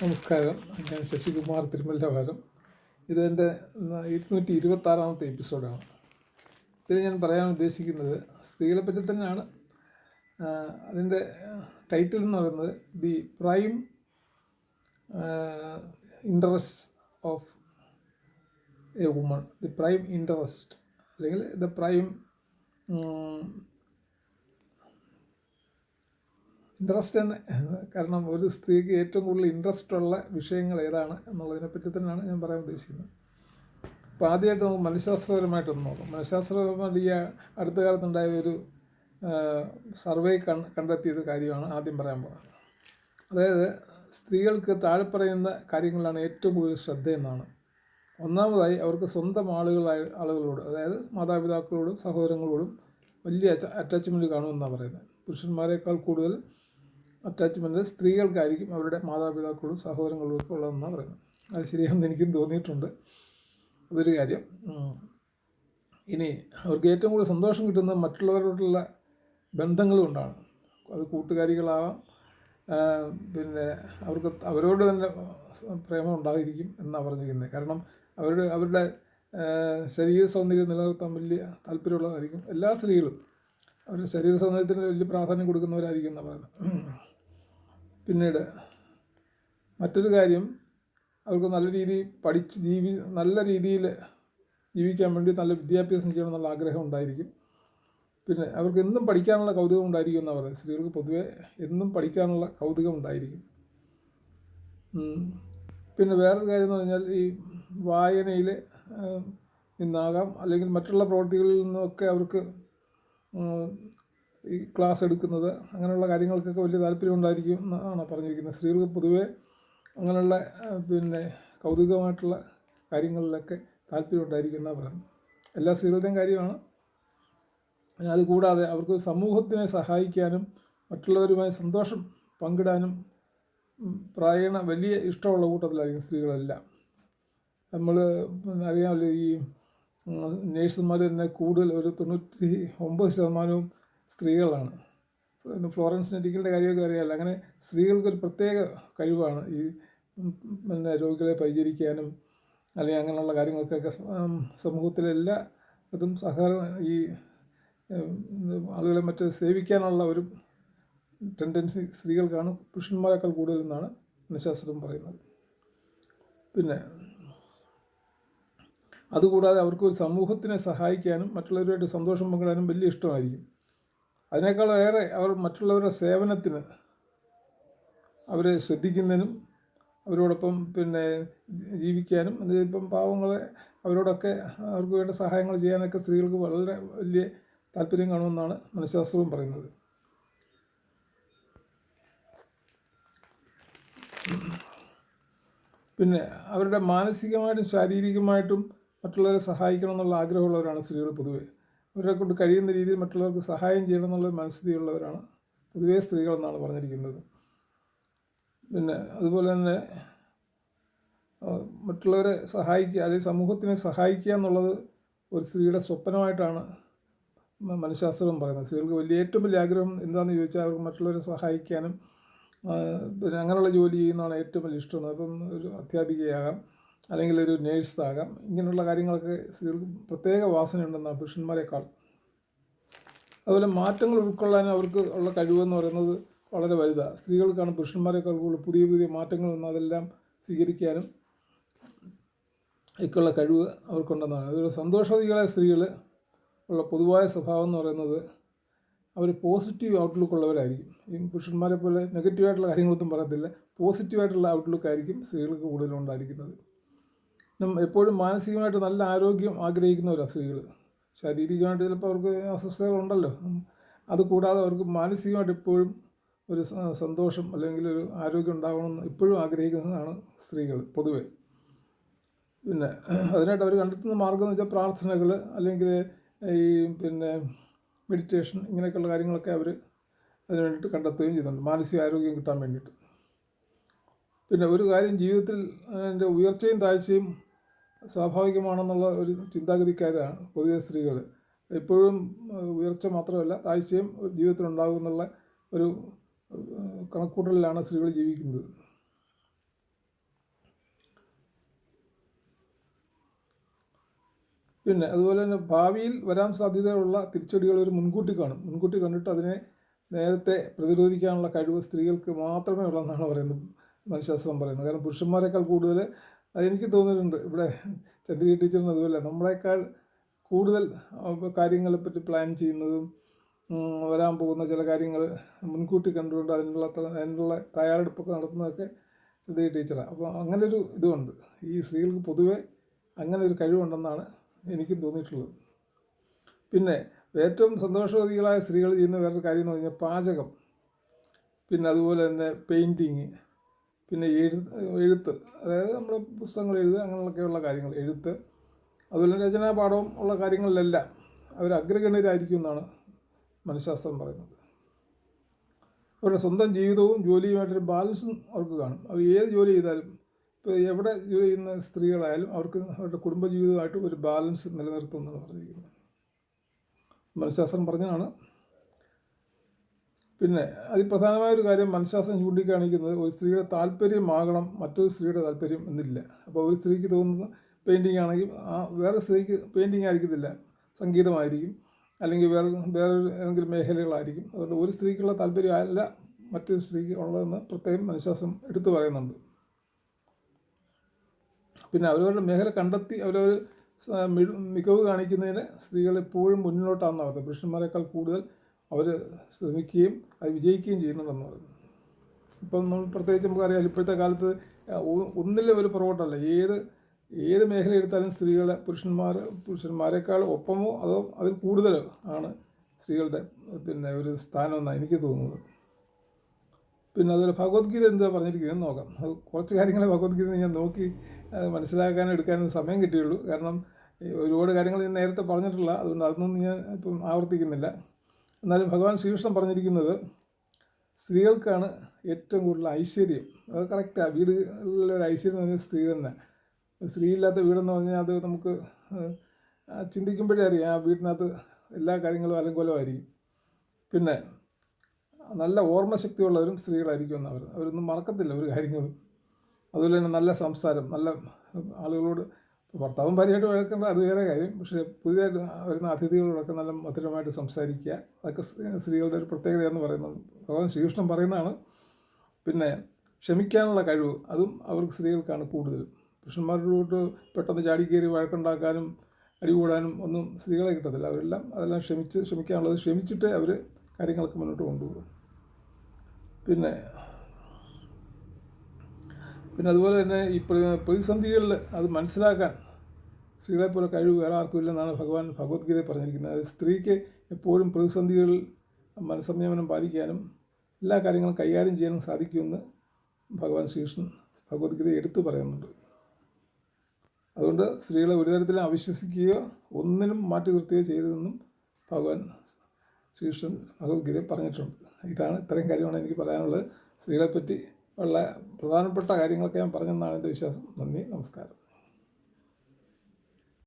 നമസ്കാരം. ഞാൻ ശശികുമാർ തിരുമല്ലവാരം. ഇതെൻ്റെ 226-ാമത്തെ എപ്പിസോഡാണ്. ഇതിൽ ഞാൻ പറയാൻ ഉദ്ദേശിക്കുന്നത് സ്ത്രീകളെ പറ്റി തന്നെയാണ്. അതിൻ്റെ ടൈറ്റിൽ എന്ന് പറയുന്നത് the prime interest of A woman, the prime interest, അല്ലെങ്കിൽ ദ പ്രൈം ഇൻട്രസ്റ്റ് തന്നെ. കാരണം ഒരു സ്ത്രീക്ക് ഏറ്റവും കൂടുതൽ ഇൻട്രസ്റ്റ് ഉള്ള വിഷയങ്ങൾ ഏതാണ് എന്നുള്ളതിനെപ്പറ്റി തന്നെയാണ് ഞാൻ പറയാൻ ഉദ്ദേശിക്കുന്നത്. അപ്പോൾ ആദ്യമായിട്ട് നമുക്ക് മനഃശാസ്ത്രപരമായിട്ടൊന്ന് നോക്കാം. മനഃശാസ്ത്രപരമായിട്ട് ഈ അടുത്ത കാലത്തുണ്ടായ ഒരു സർവേ കണ്ടെത്തിയത് കാര്യമാണ് ആദ്യം പറയാൻ പോകുന്നത്. അതായത് സ്ത്രീകൾക്ക് താഴെ പറയുന്ന കാര്യങ്ങളിലാണ് ഏറ്റവും കൂടുതൽ ശ്രദ്ധയെന്നാണ്. ഒന്നാമതായി, അവർക്ക് സ്വന്തം ആളുകളോട്, അതായത് മാതാപിതാക്കളോടും സഹോദരങ്ങളോടും വലിയ അറ്റാച്ച്മെൻറ്റ് കാണുമെന്നാണ് പറയുന്നത്. പുരുഷന്മാരെക്കാൾ കൂടുതൽ അറ്റാച്ച്മെൻറ്റ് സ്ത്രീകൾക്കായിരിക്കും അവരുടെ മാതാപിതാക്കളോടും സഹോദരങ്ങളോടും ഒക്കെ ഉള്ളതെന്നാണ് പറയുന്നത്. അത് ശരിയാണെന്ന് എനിക്കും തോന്നിയിട്ടുണ്ട്. അതൊരു കാര്യം. ഇനി അവർക്ക് ഏറ്റവും കൂടുതൽ സന്തോഷം കിട്ടുന്നത് മറ്റുള്ളവരോടുള്ള ബന്ധങ്ങൾ കൊണ്ടാണ്. അത് കൂട്ടുകാരികളാവാം, പിന്നെ അവർക്ക് അവരോട് തന്നെ പ്രേമം ഉണ്ടായിരിക്കും എന്നാണ് പറഞ്ഞിരിക്കുന്നത്. കാരണം അവരുടെ ശരീര സൗന്ദര്യം നിലനിർത്താൻ വലിയ താല്പര്യമുള്ളതായിരിക്കും. എല്ലാ സ്ത്രീകളും അവരുടെ ശരീര സൗന്ദര്യത്തിന് വലിയ പ്രാധാന്യം കൊടുക്കുന്നവരായിരിക്കും എന്നാണ് പറയുന്നത്. പിന്നീട് മറ്റൊരു കാര്യം, അവർക്ക് നല്ല രീതിയിൽ പഠിച്ച് നല്ല രീതിയിൽ ജീവിക്കാൻ വേണ്ടി നല്ല വിദ്യാഭ്യാസം ചെയ്യണമെന്നുള്ള ആഗ്രഹം ഉണ്ടായിരിക്കും. പിന്നെ അവർക്ക് എന്നും പഠിക്കാനുള്ള കൗതുകം ഉണ്ടായിരിക്കും എന്നാണ് പറയുന്നത്. സ്ത്രീകൾക്ക് പൊതുവെ എന്നും പഠിക്കാനുള്ള കൗതുകം ഉണ്ടായിരിക്കും. പിന്നെ വേറൊരു കാര്യം എന്ന് പറഞ്ഞാൽ, ഈ വായനയിൽ നിന്നാകാം, അല്ലെങ്കിൽ മറ്റുള്ള പ്രവൃത്തികളിൽ നിന്നൊക്കെ അവർക്ക് ഈ ക്ലാസ് എടുക്കുന്നത്, അങ്ങനെയുള്ള കാര്യങ്ങൾക്കൊക്കെ വലിയ താല്പര്യം ഉണ്ടായിരിക്കും എന്നാണ് പറഞ്ഞിരിക്കുന്നത്. സ്ത്രീകൾക്ക് പൊതുവേ അങ്ങനെയുള്ള പിന്നെ കൗതുകമായിട്ടുള്ള കാര്യങ്ങളിലൊക്കെ താല്പര്യം ഉണ്ടായിരിക്കും എന്നാണ് പറയുന്നത്. എല്ലാ സ്ത്രീകളുടെയും കാര്യമാണ്. അതുകൂടാതെ അവർക്ക് സമൂഹത്തിനെ സഹായിക്കാനും മറ്റുള്ളവരുമായി സന്തോഷം പങ്കിടാനും പ്രായണ വലിയ ഇഷ്ടമുള്ള കൂട്ടത്തിലായിരിക്കും സ്ത്രീകളെല്ലാം. നമ്മൾ അറിയാമല്ലോ, ഈ നേഴ്സുമാർ തന്നെ കൂടുതൽ ഒരു 99% സ്ത്രീകളാണ്. ഫ്ലോറൻസ് നൈറ്റിംഗേലിൻ്റെ കാര്യമൊക്കെ അറിയാമല്ലോ. അങ്ങനെ സ്ത്രീകൾക്കൊരു പ്രത്യേക കഴിവാണ് ഈ പിന്നെ രോഗികളെ പരിചരിക്കാനും അല്ലെങ്കിൽ അങ്ങനെയുള്ള കാര്യങ്ങൾക്കൊക്കെ സമൂഹത്തിലെല്ലാ ഇതും ഈ ആളുകളെ മറ്റ് സേവിക്കാനുള്ള ഒരു ടെൻഡൻസി സ്ത്രീകൾക്കാണ് പുരുഷന്മാരെക്കാൾ കൂടുതലെന്നാണ് മനഃശാസ്ത്രം പറയുന്നത്. പിന്നെ അതുകൂടാതെ അവർക്ക് ഒരു സമൂഹത്തിനെ സഹായിക്കാനും മറ്റുള്ളവരുമായിട്ട് സന്തോഷം പങ്കിടാനും വലിയ ഇഷ്ടമായിരിക്കും. അതിനേക്കാളേറെ അവർ മറ്റുള്ളവരുടെ സേവനത്തിന് അവരെ ശ്രദ്ധിക്കുന്നതിനും അവരോടൊപ്പം പിന്നെ ജീവിക്കാനും, ഇപ്പം പാവങ്ങളെ അവരോടൊക്കെ അവർക്ക് വേണ്ട സഹായങ്ങൾ ചെയ്യാനൊക്കെ സ്ത്രീകൾക്ക് വളരെ വലിയ താല്പര്യം കാണുമെന്നാണ് മനഃശാസ്ത്രവും പറയുന്നത്. പിന്നെ അവരുടെ മാനസികമായിട്ടും ശാരീരികമായിട്ടും മറ്റുള്ളവരെ സഹായിക്കണം എന്നുള്ള ആഗ്രഹമുള്ളവരാണ് സ്ത്രീകൾ പൊതുവെ. അവരെ കൊണ്ട് കഴിയുന്ന രീതിയിൽ മറ്റുള്ളവർക്ക് സഹായം ചെയ്യണം എന്നുള്ള മനസ്ഥിതിയുള്ളവരാണ് പൊതുവേ സ്ത്രീകളെന്നാണ് പറഞ്ഞിരിക്കുന്നത്. പിന്നെ അതുപോലെ തന്നെ മറ്റുള്ളവരെ സഹായിക്കുക, അല്ലെങ്കിൽ സമൂഹത്തിനെ സഹായിക്കുക എന്നുള്ളത് ഒരു സ്ത്രീയുടെ സ്വപ്നമായിട്ടാണ് മനഃശാസ്ത്രം പറയുന്നത്. സ്ത്രീകൾക്ക് ഏറ്റവും വലിയ ആഗ്രഹം എന്താണെന്ന് ചോദിച്ചാൽ അവർക്ക് മറ്റുള്ളവരെ സഹായിക്കാനും പിന്നെ അങ്ങനെയുള്ള ജോലി ചെയ്യുന്നതാണ് ഏറ്റവും വലിയ ഇഷ്ടം. അപ്പം ഒരു അധ്യാപികയാകാം, അല്ലെങ്കിൽ ഒരു നേഴ്സാകാം. ഇങ്ങനെയുള്ള കാര്യങ്ങളൊക്കെ സ്ത്രീകൾക്ക് പ്രത്യേക വാസനയുണ്ടെന്നാണ് പുരുഷന്മാരെക്കാൾ. അതുപോലെ മാറ്റങ്ങൾ ഉൾക്കൊള്ളാനും അവർക്ക് ഉള്ള കഴിവെന്ന് പറയുന്നത് വളരെ വലുതാണ്. സ്ത്രീകൾക്കാണ് പുരുഷന്മാരെക്കാൾ കൂടുതൽ പുതിയ പുതിയ മാറ്റങ്ങൾ വന്ന് അതെല്ലാം സ്വീകരിക്കാനും ഒക്കെയുള്ള കഴിവ് അവർക്കുണ്ടെന്നാണ്. അതുപോലെ സന്തോഷവതികളായ സ്ത്രീകൾ ഉള്ള പൊതുവായ സ്വഭാവം എന്ന് പറയുന്നത് അവർ പോസിറ്റീവ് ഔട്ട്ലുക്ക് ഉള്ളവരായിരിക്കും. ഈ പുരുഷന്മാരെ പോലെ നെഗറ്റീവായിട്ടുള്ള കാര്യങ്ങളൊന്നും പറയത്തില്ല. പോസിറ്റീവായിട്ടുള്ള ഔട്ട്ലുക്ക് ആയിരിക്കും സ്ത്രീകൾക്ക് കൂടുതലും ഉണ്ടായിരിക്കുന്നത്. എപ്പോഴും മാനസികമായിട്ട് നല്ല ആരോഗ്യം ആഗ്രഹിക്കുന്നവരാണ് സ്ത്രീകൾ. ശാരീരികമായിട്ട് ചിലപ്പോൾ അവർക്ക് അസ്വസ്ഥതകളുണ്ടല്ലോ. അതുകൂടാതെ അവർക്ക് മാനസികമായിട്ട് എപ്പോഴും ഒരു സന്തോഷം അല്ലെങ്കിൽ ഒരു ആരോഗ്യം ഉണ്ടാകണമെന്ന് എപ്പോഴും ആഗ്രഹിക്കുന്നതാണ് സ്ത്രീകൾ പൊതുവെ. പിന്നെ അതിനായിട്ട് അവർ കണ്ടെത്തുന്ന മാർഗ്ഗം എന്ന് വെച്ചാൽ പ്രാർത്ഥനകൾ, അല്ലെങ്കിൽ ഈ പിന്നെ മെഡിറ്റേഷൻ, ഇങ്ങനെയൊക്കെയുള്ള കാര്യങ്ങളൊക്കെ അവർ അതിന് വേണ്ടിയിട്ട് കണ്ടെത്തുകയും ചെയ്യുന്നുണ്ട്, മാനസികാരോഗ്യം കിട്ടാൻ വേണ്ടിയിട്ട്. പിന്നെ ഒരു കാര്യം, ജീവിതത്തിൽ അതിൻ്റെ ഉയർച്ചയും താഴ്ചയും സ്വാഭാവികമാണെന്നുള്ള ഒരു ചിന്താഗതിക്കാരാണ് പൊതുവെ സ്ത്രീകൾ. എപ്പോഴും ഉയർച്ച മാത്രമല്ല താഴ്ചയും ജീവിതത്തിലുണ്ടാകും എന്നുള്ള ഒരു കണക്കൂട്ടലിലാണ് സ്ത്രീകൾ ജീവിക്കുന്നത്. പിന്നെ അതുപോലെ തന്നെ ഭാവിയിൽ വരാൻ സാധ്യതയുള്ള തിരിച്ചടികൾ ഒരു മുൻകൂട്ടി കാണും. മുൻകൂട്ടി കണ്ടിട്ട് അതിനെ നേരത്തെ പ്രതിരോധിക്കാനുള്ള കഴിവ് സ്ത്രീകൾക്ക് മാത്രമേ ഉള്ളതെന്നാണ് പറയുന്നത്, മനഃശാസ്ത്രം പറയുന്നത്. കാരണം പുരുഷന്മാരെക്കാൾ കൂടുതൽ അതെനിക്ക് തോന്നിയിട്ടുണ്ട്. ഇവിടെ ചന്ദ്രിക ടീച്ചറിന് അതുപോലെ നമ്മളെക്കാൾ കൂടുതൽ കാര്യങ്ങളെപ്പറ്റി പ്ലാൻ ചെയ്യുന്നതും വരാൻ പോകുന്ന ചില കാര്യങ്ങൾ മുൻകൂട്ടി കണ്ടുകൊണ്ട് അതിനുള്ള തയ്യാറെടുപ്പൊക്കെ നടത്തുന്നതൊക്കെ ചന്ദ്രിക ടീച്ചറാണ്. അപ്പോൾ അങ്ങനൊരു ഇതുമുണ്ട്. ഈ സ്ത്രീകൾക്ക് പൊതുവെ അങ്ങനെ ഒരു കഴിവുണ്ടെന്നാണ് എനിക്കും തോന്നിയിട്ടുള്ളത്. പിന്നെ ഏറ്റവും സന്തോഷവതികളായ സ്ത്രീകൾ ചെയ്യുന്ന വേറൊരു കാര്യം എന്ന് പറഞ്ഞാൽ പാചകം, പിന്നെ അതുപോലെ തന്നെ പെയിൻറ്റിങ്, പിന്നെ എഴുത്ത്, അതായത് നമ്മുടെ പുസ്തകങ്ങൾ എഴുതുക, അങ്ങനെയൊക്കെയുള്ള കാര്യങ്ങൾ, എഴുത്ത്, അതുപോലെ രചനാപാഠവും ഉള്ള കാര്യങ്ങളിലെല്ലാം അവർ അഗ്രഗണ്യരായിരിക്കും എന്നാണ് മനഃശാസ്ത്രം പറയുന്നത്. അവരുടെ സ്വന്തം ജീവിതവും ജോലിയുമായിട്ടൊരു ബാലൻസും അവർക്ക് കാണും. അവർ ഏത് ജോലി ചെയ്താലും, ഇപ്പോൾ എവിടെ ജോലി ചെയ്യുന്ന സ്ത്രീകളായാലും അവർക്ക് അവരുടെ കുടുംബജീവിതമായിട്ട് ഒരു ബാലൻസ് നിലനിർത്തുമെന്നാണ് പറഞ്ഞിരിക്കുന്നത്. മനഃശാസ്ത്രം പറഞ്ഞതാണ്. പിന്നെ അതിപ്രധാനമായൊരു കാര്യം മനഃശാസ്ത്രം ചൂണ്ടിക്കാണിക്കുന്നത് ഒരു സ്ത്രീയുടെ താല്പര്യമാകണം മറ്റൊരു സ്ത്രീയുടെ താല്പര്യം എന്നില്ല. അപ്പോൾ ഒരു സ്ത്രീക്ക് തോന്നുന്നത് പെയിൻറ്റിങ് ആണെങ്കിൽ വേറെ സ്ത്രീക്ക് പെയിൻറ്റിങ് ആയിരിക്കത്തില്ല, സംഗീതമായിരിക്കും, അല്ലെങ്കിൽ വേറെ ഏതെങ്കിലും മേഖലകളായിരിക്കും. അതുകൊണ്ട് ഒരു സ്ത്രീക്കുള്ള താല്പര്യം അല്ല മറ്റൊരു സ്ത്രീക്ക് ഉള്ളതെന്ന് പ്രത്യേകം മനഃശാസ്ത്രം എടുത്തു പറയുന്നുണ്ട്. പിന്നെ അവരവരുടെ മേഖല കണ്ടെത്തി അവരവർ മികവ് കാണിക്കുന്നതിന് സ്ത്രീകൾ എപ്പോഴും മുന്നിലോട്ടാണെന്ന് പറയുന്നത്. പുരുഷന്മാരെക്കാൾ കൂടുതൽ അവർ ശ്രമിക്കുകയും അത് വിജയിക്കുകയും ചെയ്യുന്നുണ്ടെന്ന് പറയുന്നത്. ഇപ്പം നമ്മൾ പ്രത്യേകിച്ച് നമുക്കറിയാം, ഇപ്പോഴത്തെ കാലത്ത് ഒന്നിലും ഒരു പുറകോട്ടല്ല. ഏത് മേഖല എടുത്താലും സ്ത്രീകളെ പുരുഷന്മാരെക്കാൾ ഒപ്പമോ അതോ അതിൽ കൂടുതൽ ആണ് സ്ത്രീകളുടെ പിന്നെ ഒരു സ്ഥാനമെന്നാണ് എനിക്ക് തോന്നുന്നത്. പിന്നെ അതുപോലെ ഭഗവത്ഗീത എന്താ പറഞ്ഞിരിക്കുന്നതെന്ന് നോക്കാം. അത് കുറച്ച് കാര്യങ്ങളെ ഭഗവത്ഗീത ഞാൻ നോക്കി മനസ്സിലാക്കാനും എടുക്കാനും സമയം കിട്ടിയുള്ളൂ. കാരണം ഒരുപാട് കാര്യങ്ങൾ ഞാൻ നേരത്തെ പറഞ്ഞിട്ടില്ല, അതുകൊണ്ട് അതൊന്നും ഞാൻ ഇപ്പം ആവർത്തിക്കുന്നില്ല. എന്നാലും ഭഗവാൻ ശ്രീകൃഷ്ണൻ പറഞ്ഞിരിക്കുന്നത് സ്ത്രീകൾക്കാണ് ഏറ്റവും കൂടുതൽ ഐശ്വര്യം. അത് കറക്റ്റാണ്. വീടുകളിലൊരു ഐശ്വര്യം എന്ന് പറഞ്ഞാൽ സ്ത്രീ തന്നെ. സ്ത്രീ ഇല്ലാത്ത വീടെന്ന് പറഞ്ഞാൽ അത് നമുക്ക് ചിന്തിക്കുമ്പോഴേ അറിയാം, ആ വീടിനകത്ത് എല്ലാ കാര്യങ്ങളും അലങ്കോലമായിരിക്കും. പിന്നെ നല്ല ഓർമ്മശക്തിയുള്ളവരും സ്ത്രീകളായിരിക്കും എന്നവർ അവരൊന്നും മറക്കത്തില്ല ഒരു കാര്യങ്ങളും. അതുപോലെ തന്നെ നല്ല സംസാരം, നല്ല ആളുകളോട് ഭർത്താവും ഭാര്യയായിട്ട് വഴക്കേണ്ട അത് വേറെ കാര്യം. പക്ഷേ പുതിയതായിട്ട് വരുന്ന അതിഥികളോടൊക്കെ നല്ല മധുരമായിട്ട് സംസാരിക്കുക, അതൊക്കെ സ്ത്രീകളുടെ ഒരു പ്രത്യേകതയെന്ന് പറയുന്നത് ഭഗവാൻ ശ്രീകൃഷ്ണൻ പറയുന്നതാണ്. പിന്നെ ക്ഷമിക്കാനുള്ള കഴിവ്, അതും അവർക്ക് സ്ത്രീകൾക്കാണ് കൂടുതലും. പുരുഷന്മാരോട് പെട്ടെന്ന് ചാടിക്കയറി വഴക്കുണ്ടാക്കാനും അടികൂടാനും ഒന്നും സ്ത്രീകളെ കിട്ടത്തില്ല. അതെല്ലാം ക്ഷമിക്കാനുള്ളത് ക്ഷമിച്ചിട്ടേ അവർ കാര്യങ്ങളൊക്കെ മുന്നോട്ട് കൊണ്ടുപോകും. പിന്നെ അതുപോലെ തന്നെ ഈ പ്രതിസന്ധികളിൽ അത് മനസ്സിലാക്കാൻ സ്ത്രീകളെപ്പോലെ കഴിവ് വേറെ ആർക്കും ഇല്ലെന്നാണ് ഭഗവാൻ ഭഗവത്ഗീതയിൽ പറഞ്ഞിരിക്കുന്നത്. അത് സ്ത്രീക്ക് എപ്പോഴും പ്രതിസന്ധികളിൽ മനസ്സംയമനം പാലിക്കാനും എല്ലാ കാര്യങ്ങളും കൈകാര്യം ചെയ്യാനും സാധിക്കുമെന്ന് ഭഗവാൻ ശ്രീകൃഷ്ണൻ ഭഗവത്ഗീത എടുത്തു പറയുന്നുണ്ട്. അതുകൊണ്ട് സ്ത്രീകളെ ഒരു തരത്തിലും അവിശ്വസിക്കുകയോ ഒന്നിനും മാറ്റി നിർത്തുകയോ ചെയ്യരുതെന്നും ഭഗവാൻ ശ്രീകൃഷ്ണൻ ഭഗവത്ഗീതയിൽ പറഞ്ഞിട്ടുണ്ട്. ഇത്രയും കാര്യമാണ് എനിക്ക് പറയാനുള്ളത്. സ്ത്രീകളെപ്പറ്റി ഉള്ള പ്രധാനപ്പെട്ട കാര്യങ്ങളൊക്കെ ഞാൻ പറഞ്ഞെന്നാണ് എൻ്റെ വിശ്വാസം. നന്ദി, നമസ്കാരം.